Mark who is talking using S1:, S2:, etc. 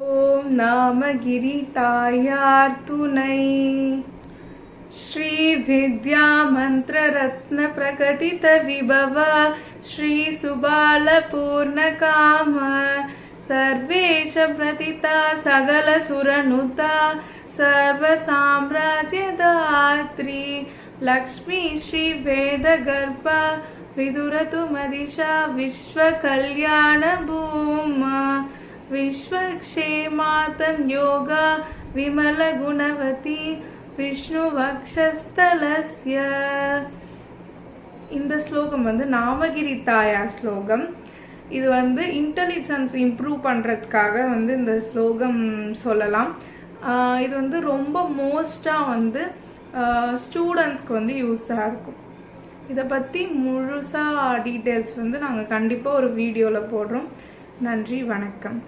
S1: ஓம் நாமகிரி தாயார் துணை. ஸ்ரீ வித்யா மந்திர ரத்ன பிரகதித விபவ ஸ்ரீ சுபால பூர்ண காம சர்வேஷ பிரதிதா சகல சுரனுதா சர்வ சாம்ராஜ்ய தாத்ரி லக்ஷ்மி ஸ்ரீ வேத கர்ப்பா விதுரது மதிஷா விஸ்வ கல்யாண பூமா விஸ்வக்ஷேமாதம் யோகா விமல குணவதி விஷ்ணு வக்ஷஸ்தலஸ்ய. இந்த ஸ்லோகம் நாமகிரி தாயார் ஸ்லோகம். இது இன்டெலிஜென்ஸ் இம்ப்ரூவ் பண்ணுறதுக்காக இந்த ஸ்லோகம் சொல்லலாம். இது ரொம்ப மோஸ்ட்டாக ஸ்டூடெண்ட்ஸ்க்கு யூஸாக இருக்கும். இதை பற்றி முழுசாக டீட்டெயில்ஸ் நாங்கள் கண்டிப்பாக ஒரு வீடியோவில் போடுறோம். நன்றி, வணக்கம்.